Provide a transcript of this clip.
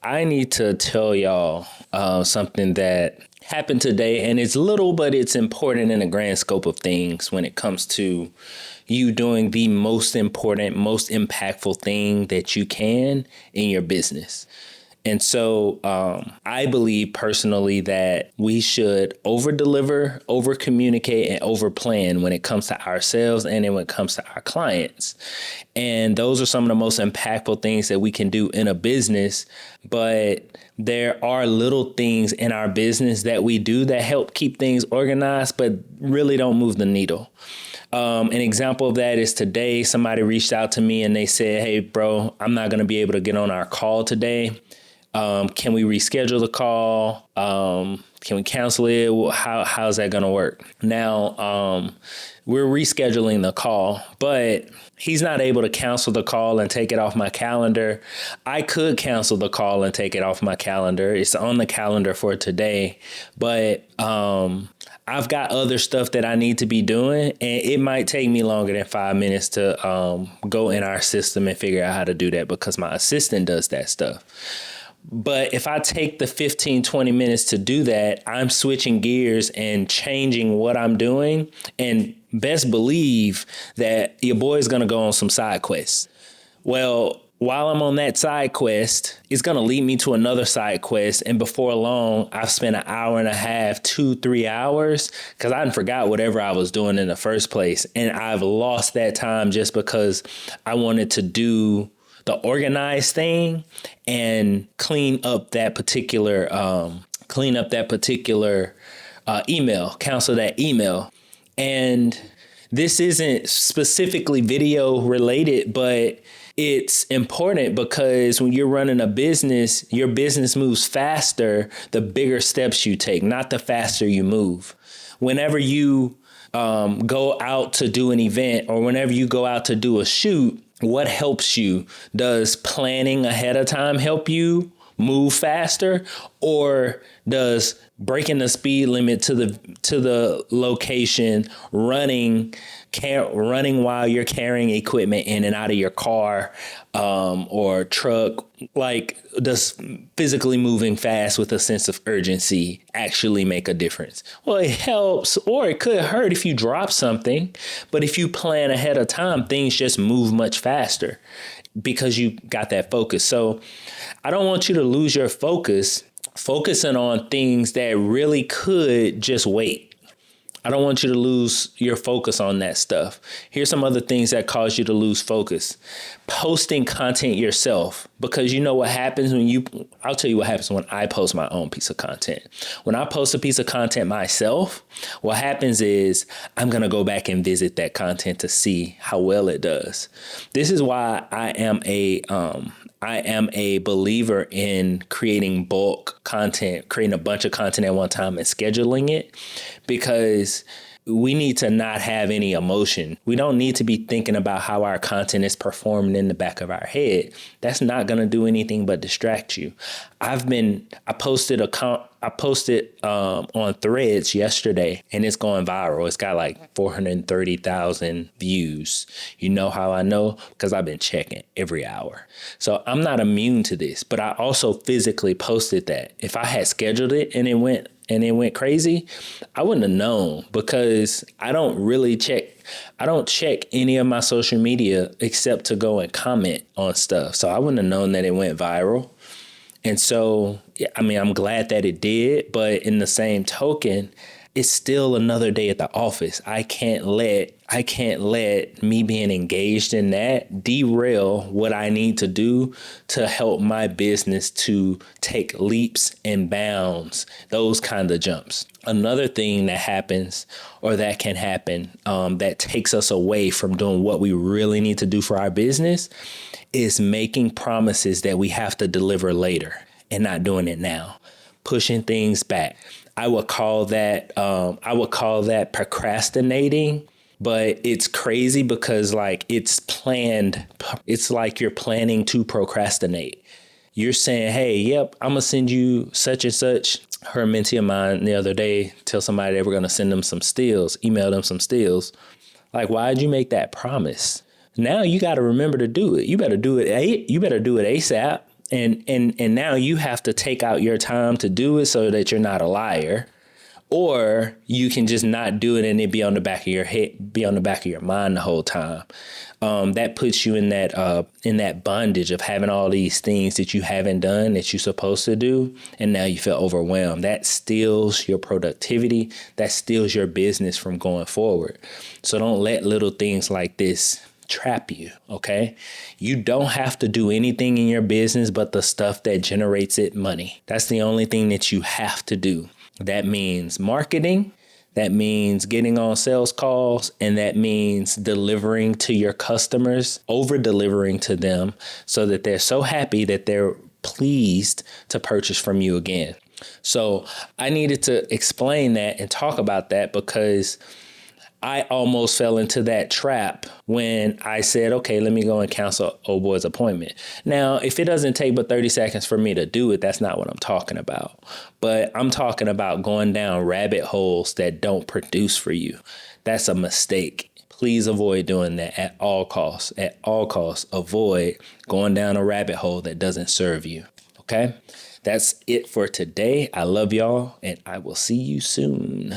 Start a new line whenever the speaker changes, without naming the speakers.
I need to tell y'all something that happened today, and it's little, but it's important in the grand scope of things when it comes to you doing the most important, most impactful thing that you can in your business. And so I believe personally that we should over deliver, over communicate, and over plan when it comes to ourselves and then when it comes to our clients. And those are some of the most impactful things that we can do in a business. But there are little things in our business that we do that help keep things organized, but really don't move the needle. An example of that is today, somebody reached out to me and they said, hey, bro, I'm not going to be able to get on our call today. Can we reschedule the call? Can we cancel it? How's that going to work? Now, we're rescheduling the call, but he's not able to cancel the call and take it off my calendar. I could cancel the call and take it off my calendar. It's on the calendar for today, but I've got other stuff that I need to be doing, and it might take me longer than 5 minutes to go in our system and figure out how to do that because my assistant does that stuff. But if I take the 15, 20 minutes to do that, I'm switching gears and changing what I'm doing. And best believe that your boy's going to go on some side quests. Well, while I'm on that side quest, it's going to lead me to another side quest. And before long, I've spent an hour and a half, 2-3 hours, because I forgot whatever I was doing in the first place. And I've lost that time just because I wanted to do the organized thing and clean up that particular email, cancel that email. And this isn't specifically video related, but it's important because when you're running a business, your business moves faster the bigger steps you take, not the faster you move. Whenever you go out to do an event or whenever you go out to do a shoot, what helps you? Does planning ahead of time help you move faster, or does breaking the speed limit to the location, running while you're carrying equipment in and out of your car or truck, like does physically moving fast with a sense of urgency actually make a difference? Well, it helps, or it could hurt if you drop something. But if you plan ahead of time, things just move much faster because you got that focus. So I don't want you to lose your focusing on things that really could just wait. I don't want you to lose your focus on that stuff. Here's some other things that cause you to lose focus. Posting content yourself, because you know what happens I'll tell you what happens when I post my own piece of content. When I post a piece of content myself, what happens is I'm going to go back and visit that content to see how well it does. This is why I am a believer in creating bulk content, creating a bunch of content at one time and scheduling it, because we need to not have any emotion. We don't need to be thinking about how our content is performing in the back of our head. That's not going to do anything but distract you. I posted on Threads yesterday, and it's going viral. It's got like 430,000 views. You know how I know? Because I've been checking every hour. So I'm not immune to this, but I also physically posted that. If I had scheduled it and it went crazy, I wouldn't have known, because I don't check any of my social media except to go and comment on stuff. So I wouldn't have known that it went viral. And so, I mean, I'm glad that it did, but in the same token, it's still another day at the office. I can't let me being engaged in that derail what I need to do to help my business to take leaps and bounds, those kind of jumps. Another thing that happens, or that can happen, that takes us away from doing what we really need to do for our business, is making promises that we have to deliver later and not doing it now, pushing things back. I would call that procrastinating, but it's crazy because like it's planned. It's like you're planning to procrastinate. You're saying, hey, yep, I'm going to send you such and such. Her mentee of mine the other day tell somebody they were going to send them some stills, email them some stills. Like, why'd you make that promise? Now you got to remember to do it. You better do it. You better do it ASAP. And now you have to take out your time to do it so that you're not a liar. Or you can just not do it and it be on the back of your head, be on the back of your mind the whole time. That puts you in that bondage of having all these things that you haven't done that you're supposed to do. And now you feel overwhelmed. That steals your productivity. That steals your business from going forward. So don't let little things like this trap you. OK, you don't have to do anything in your business but the stuff that generates it money. That's the only thing that you have to do. That means marketing. That means getting on sales calls, and that means delivering to your customers, over delivering to them so that they're so happy that they're pleased to purchase from you again. So I needed to explain that and talk about that because I almost fell into that trap when I said, okay, let me go and cancel old boy's appointment. Now, if it doesn't take but 30 seconds for me to do it, that's not what I'm talking about. But I'm talking about going down rabbit holes that don't produce for you. That's a mistake. Please avoid doing that at all costs. At all costs, avoid going down a rabbit hole that doesn't serve you. Okay? That's it for today. I love y'all, and I will see you soon.